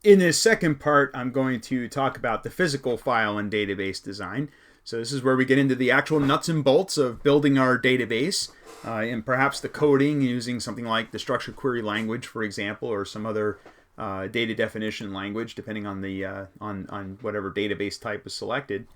In this second part, I'm going to talk about the physical file and database design. So this is where we get into the actual nuts and bolts of building our database, and perhaps the coding using something like the structured query language, for example, or some other data definition language, depending on the on whatever database type is selected.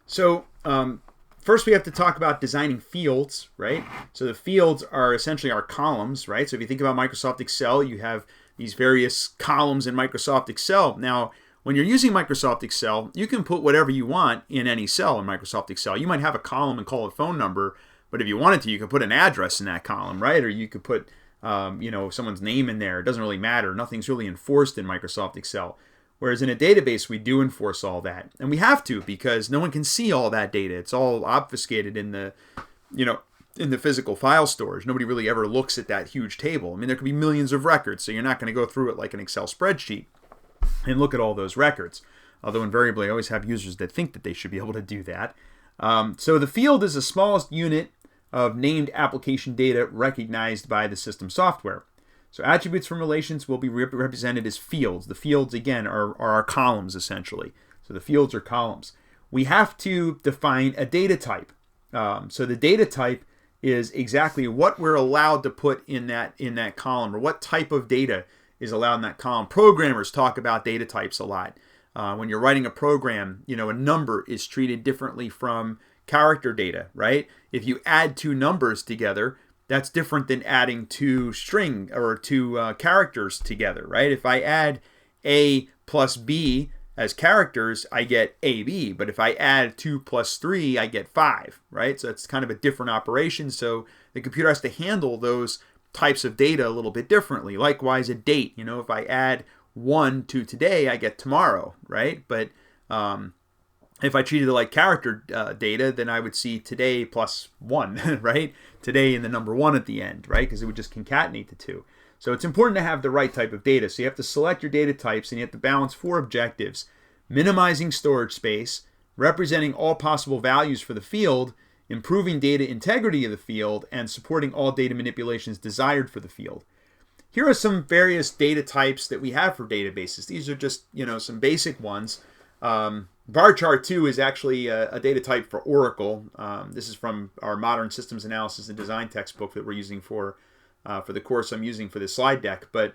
So first we have to talk about designing fields, right? So the fields are essentially our columns, right? So if you think about Microsoft Excel, you have these various columns in Microsoft Excel. Now, when you're using Microsoft Excel, you can put whatever you want in any cell in Microsoft Excel. You might have a column and call it phone number, but if you wanted to, you could put an address in that column, right? Or you could put, someone's name in there. It doesn't really matter. Nothing's really enforced in Microsoft Excel. Whereas in a database, we do enforce all that. And we have to, because no one can see all that data. It's all obfuscated in the physical file storage. Nobody really ever looks at that huge table. I mean, there could be millions of records, so you're not going to go through it like an Excel spreadsheet and look at all those records. Although invariably, I always have users that think that they should be able to do that. So the field is the smallest unit of named application data recognized by the system software. So attributes from relations will be represented as fields. The fields, again, are our columns, essentially. So the fields are columns. We have to define a data type. So the data type is exactly what we're allowed to put in that column, or what type of data is allowed in that column. Programmers talk about data types a lot. When you're writing a program, a number is treated differently from character data, right? If you add two numbers together, that's different than adding two string or two characters together, right? If I add A plus B as characters, I get AB. But if I add 2 plus 3, I get 5, right? So it's kind of a different operation. So the computer has to handle those types of data a little bit differently. Likewise, a date. If I add 1 to today, I get tomorrow, right? But if I treated it like character data, then I would see today plus 1, right? Today and the number 1 at the end, right? Because it would just concatenate the two. So it's important to have the right type of data. So you have to select your data types, and you have to balance 4 objectives: minimizing storage space, representing all possible values for the field, improving data integrity of the field, and supporting all data manipulations desired for the field. Here are some various data types that we have for databases. These are just, some basic ones. Varchar 2 is actually a data type for Oracle. This is from our Modern Systems Analysis and Design textbook that we're using for the course I'm using for this slide deck. But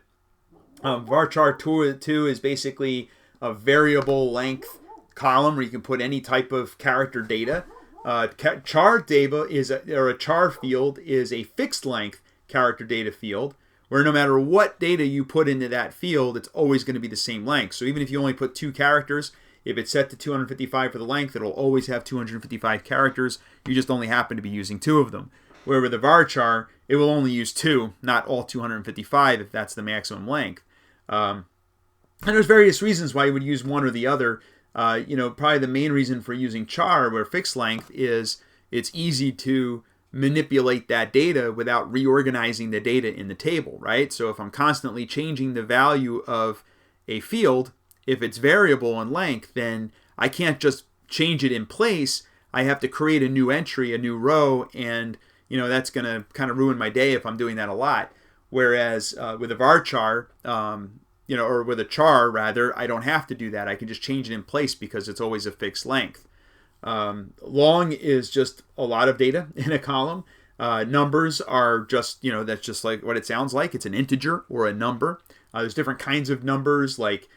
Varchar 2 is basically a variable length column where you can put any type of character data. Char data a char field is a fixed length character data field, where no matter what data you put into that field, it's always going to be the same length. So even if you only put 2 characters, if it's set to 255 for the length, it'll always have 255 characters. You just only happen to be using 2 of them. Where with the varchar, it will only use 2, not all 255 if that's the maximum length. And there's various reasons why you would use one or the other. Probably the main reason for using char, where fixed length, is it's easy to manipulate that data without reorganizing the data in the table, right? So if I'm constantly changing the value of a field, if it's variable in length, then I can't just change it in place. I have to create a new entry, a new row, and that's going to kind of ruin my day if I'm doing that a lot. Whereas with a varchar, or with a char rather, I don't have to do that. I can just change it in place because it's always a fixed length. Long is just a lot of data in a column. Numbers are just, that's just like what it sounds like. It's an integer or a number. There's different kinds of numbers like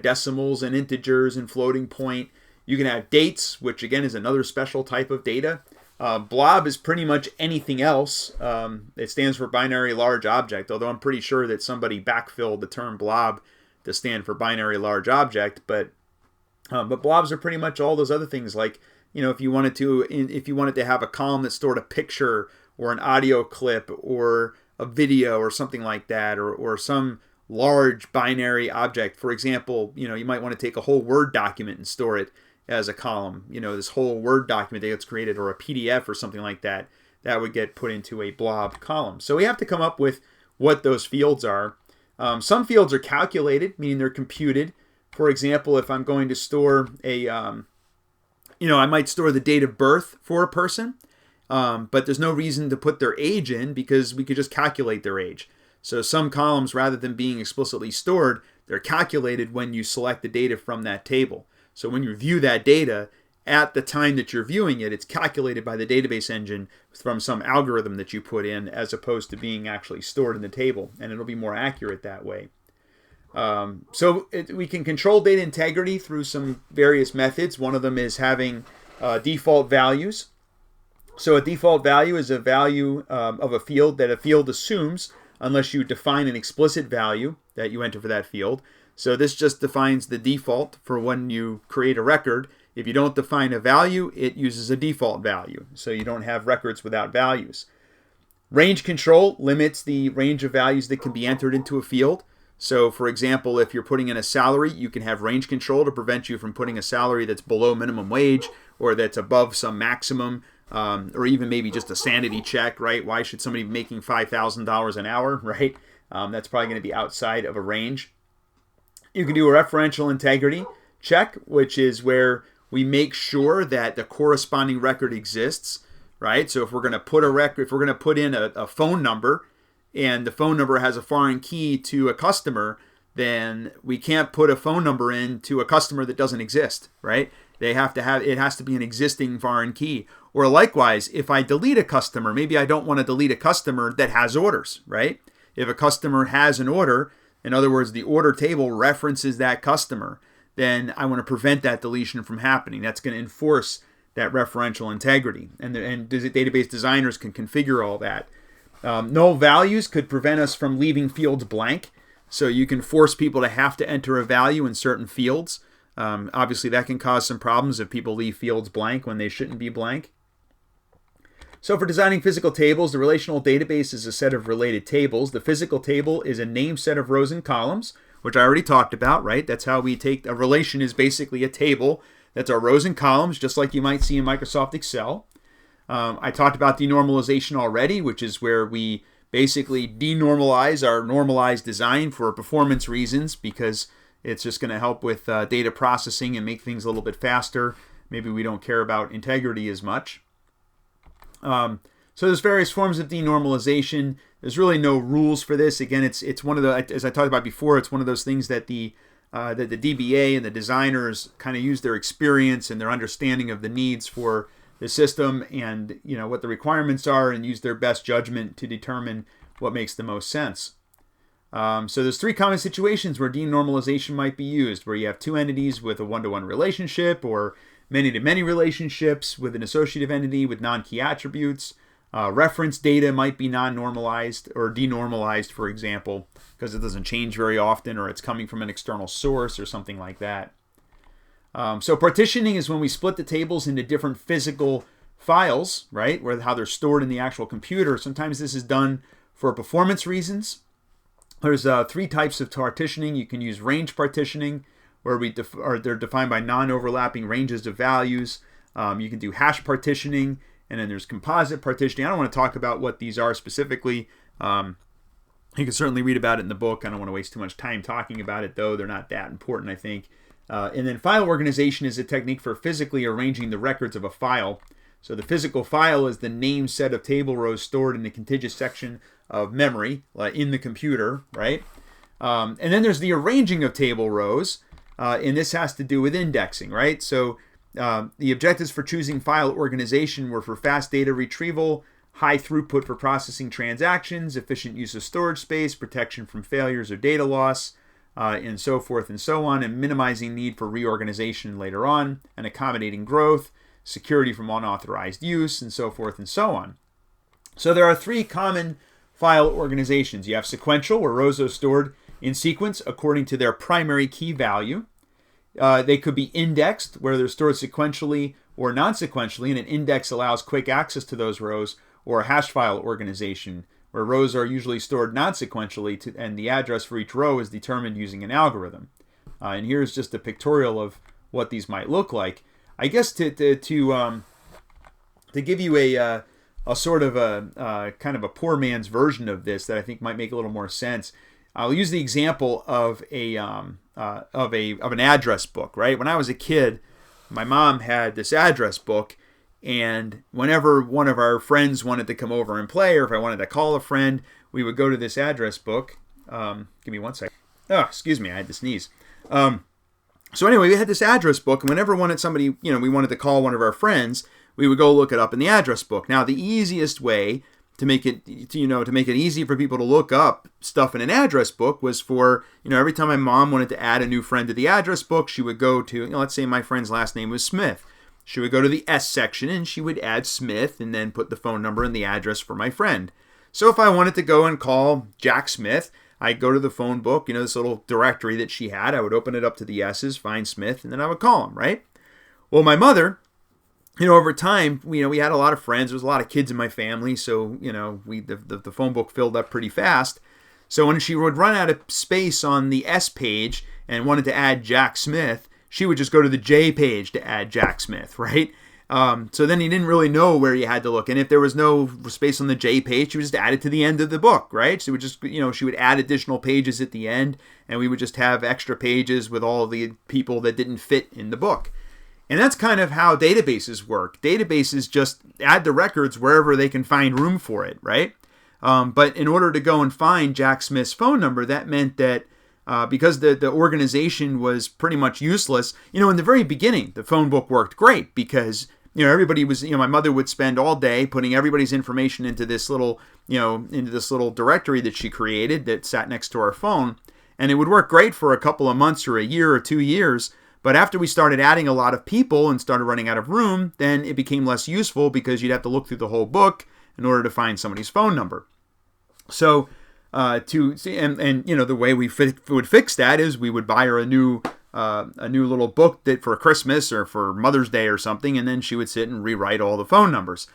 decimals and integers and floating point. You can have dates, which again is another special type of data. Blob is pretty much anything else. It stands for binary large object, although I'm pretty sure that somebody backfilled the term blob to stand for binary large object. But blobs are pretty much all those other things, like if you wanted to have a column that stored a picture or an audio clip or a video or something like that, or some large binary object. For example, you might want to take a whole Word document and store it as a column. This whole Word document that gets created, or a PDF or something like that, that would get put into a blob column. So we have to come up with what those fields are. Some fields are calculated, meaning they're computed. For example, if I'm going to store I might store the date of birth for a person, but there's no reason to put their age in because we could just calculate their age. So some columns, rather than being explicitly stored, They're calculated when you select the data from that table. So when you view that data, at the time that you're viewing it, it's calculated by the database engine from some algorithm that you put in, as opposed to being actually stored in the table, and it'll be more accurate that way. We can control data integrity through some various methods. One of them is having default values. So a default value is a value of a field that a field assumes unless you define an explicit value that you enter for that field. So this just defines the default for when you create a record. If you don't define a value, it uses a default value. So you don't have records without values. Range control limits the range of values that can be entered into a field. So for example, if you're putting in a salary, you can have range control to prevent you from putting a salary that's below minimum wage or that's above some maximum, or even maybe just a sanity check, right? Why should somebody be making $5,000 an hour, right? That's probably going to be outside of a range. You can do a referential integrity check, which is where we make sure that the corresponding record exists, right? So if we're going to put in a phone number, and the phone number has a foreign key to a customer, then we can't put a phone number in to a customer that doesn't exist, right? It has to be an existing foreign key. Or likewise, if I delete a customer, maybe I don't want to delete a customer that has orders, right? If a customer has an order, in other words, the order table references that customer, then I want to prevent that deletion from happening. That's going to enforce that referential integrity. And database designers can configure all that. Null values could prevent us from leaving fields blank. So you can force people to have to enter a value in certain fields. Obviously, that can cause some problems if people leave fields blank when they shouldn't be blank. So for designing physical tables, the relational database is a set of related tables. The physical table is a named set of rows and columns, which I already talked about, right? That's how we take a relation is basically a table. That's our rows and columns, just like you might see in Microsoft Excel. I talked about denormalization already, which is where we basically denormalize our normalized design for performance reasons, because it's just going to help with data processing and make things a little bit faster. Maybe we don't care about integrity as much. So there's various forms of denormalization. There's really no rules for this. Again, it's one of the, as I talked about before, it's one of those things that the DBA and the designers kind of use their experience and their understanding of the needs for the system and what the requirements are, and use their best judgment to determine what makes the most sense. So there's three common situations where denormalization might be used, where you have two entities with a one-to-one relationship, or many-to-many relationships with an associative entity with non-key attributes. Reference data might be non-normalized or denormalized, for example, because it doesn't change very often, or it's coming from an external source or something like that. So partitioning is when we split the tables into different physical files, right, how they're stored in the actual computer. Sometimes this is done for performance reasons. There's three types of partitioning. You can use range partitioning, where they're defined by non-overlapping ranges of values. You can do hash partitioning, and then there's composite partitioning. I don't want to talk about what these are specifically. You can certainly read about it in the book. I don't want to waste too much time talking about it, though. They're not that important, I think. And then file organization is a technique for physically arranging the records of a file. So the physical file is the named set of table rows stored in the contiguous section of memory in the computer, right? And then there's the arranging of table rows, and this has to do with indexing, right? So the objectives for choosing file organization were for fast data retrieval, high throughput for processing transactions, efficient use of storage space, protection from failures or data loss, and so forth and so on, and minimizing need for reorganization later on, and accommodating growth, security from unauthorized use, and so forth and so on. So there are three common file organizations. You have sequential, where rows are stored in sequence according to their primary key value. They could be indexed, where they're stored sequentially or non-sequentially, and an index allows quick access to those rows, or a hash file organization, where rows are usually stored non-sequentially, and the address for each row is determined using an algorithm. And here's just a pictorial of what these might look like. I guess to give you a sort of a kind of a poor man's version of this that I think might make a little more sense, I'll use the example of an address book. Right, when I was a kid, my mom had this address book, and whenever one of our friends wanted to come over and play, or if I wanted to call a friend, we would go to this address book. Give me one second. Oh, excuse me, I had to sneeze. So anyway, we had this address book, and whenever we wanted to call one of our friends, we would go look it up in the address book. Now, the easiest way to make it easy for people to look up stuff in an address book was for, every time my mom wanted to add a new friend to the address book, she would go to, let's say my friend's last name was Smith. She would go to the S section and she would add Smith and then put the phone number and the address for my friend. So if I wanted to go and call Jack Smith, I'd go to the phone book, this little directory that she had. I would open it up to the S's, find Smith, and then I would call him, right? Well, my mother, over time, we had a lot of friends. There was a lot of kids in my family, so, the phone book filled up pretty fast. So when she would run out of space on the S page and wanted to add Jack Smith, she would just go to the J page to add Jack Smith, right? So then you didn't really know where you had to look. And if there was no space on the J page, she would just add it to the end of the book, right? So she would add additional pages at the end, and we would just have extra pages with all the people that didn't fit in the book. And that's kind of how databases work. Databases just add the records wherever they can find room for it, right? But in order to go and find Jack Smith's phone number, that meant that because the organization was pretty much useless, in the very beginning, the phone book worked great because everybody was, my mother would spend all day putting everybody's information into this little directory that she created that sat next to our phone. And it would work great for a couple of months or a year or 2 years. But after we started adding a lot of people and started running out of room, then it became less useful because you'd have to look through the whole book in order to find somebody's phone number. So the way we would fix that is we would buy her a new little book that for Christmas or for Mother's Day or something, and then she would sit and rewrite all the phone numbers.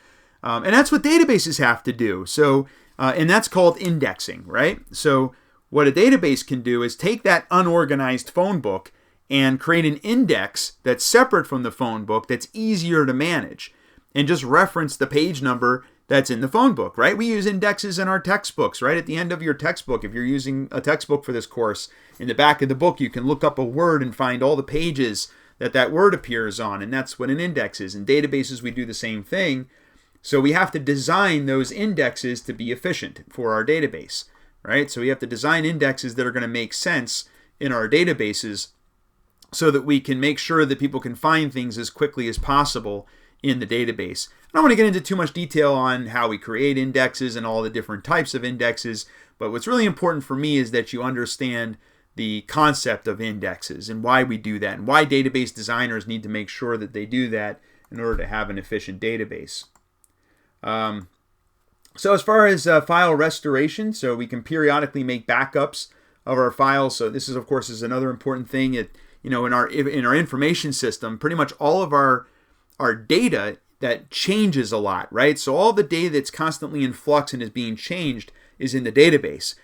And that's what databases have to do. So, and that's called indexing, right? So what a database can do is take that unorganized phone book and create an index that's separate from the phone book that's easier to manage and just reference the page number that's in the phone book, right? We use indexes in our textbooks, right? At the end of your textbook, if you're using a textbook for this course, in the back of the book, you can look up a word and find all the pages that word appears on, and that's what an index is. In databases, we do the same thing. So we have to design those indexes to be efficient for our database, right? So we have to design indexes that are going to make sense in our databases so that we can make sure that people can find things as quickly as possible in the database. I don't want to get into too much detail on how we create indexes and all the different types of indexes, but what's really important for me is that you understand the concept of indexes and why we do that and why database designers need to make sure that they do that in order to have an efficient database. So as far as file restoration, so we can periodically make backups of our files. So this is, of course, is another important thing. In our information system, pretty much all of our data that changes a lot, right? So all the data that's constantly in flux and is being changed is in the database.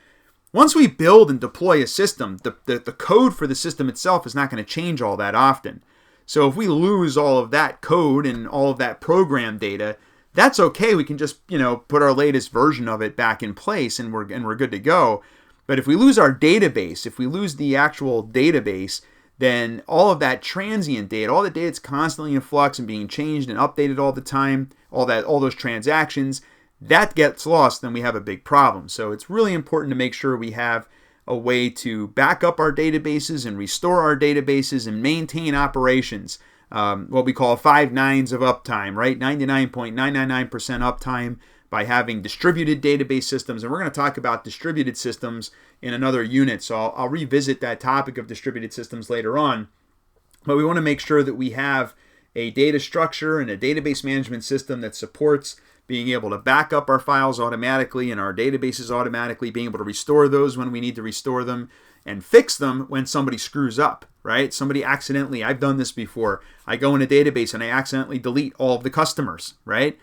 Once we build and deploy a system, the code for the system itself is not going to change all that often. So if we lose all of that code and all of that program data, that's okay. We can just put our latest version of it back in place and we're good to go. But if we lose our database, if we lose the actual database, then all of that transient data, all the data that's constantly in flux and being changed and updated all the time, all those transactions, that gets lost, then we have a big problem. So it's really important to make sure we have a way to back up our databases and restore our databases and maintain operations. What we call 5 nines of uptime, right? 99.999% uptime by having distributed database systems. And we're going to talk about distributed systems in another unit. So I'll revisit that topic of distributed systems later on. But we want to make sure that we have a data structure and a database management system that supports being able to back up our files automatically and our databases automatically, being able to restore those when we need to restore them, and fix them when somebody screws up, right? Somebody accidentally, I've done this before, I go in a database and I accidentally delete all of the customers, right?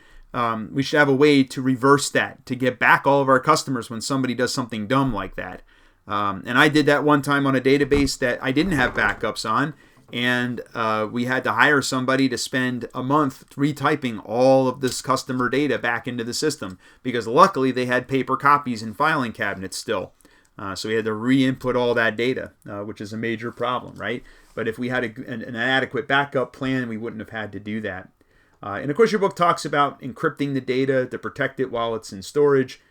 We should have a way to reverse that, to get back all of our customers when somebody does something dumb like that. And I did that one time on a database that I didn't have backups on, and we had to hire somebody to spend a month retyping all of this customer data back into the system, because luckily they had paper copies in filing cabinets still. So we had to re-input all that data, which is a major problem, right? But if we had an adequate backup plan, we wouldn't have had to do that. And of course, your book talks about encrypting the data to protect it while it's in storage.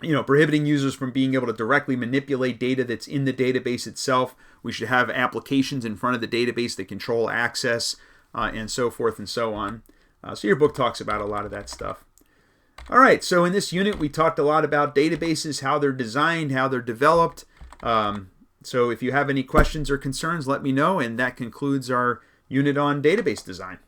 prohibiting users from being able to directly manipulate data that's in the database itself. We should have applications in front of the database that control access, and so forth and so on. So your book talks about a lot of that stuff. All right, so in this unit we talked a lot about databases, how they're designed, how they're developed. So if you have any questions or concerns, let me know, and that concludes our unit on database design.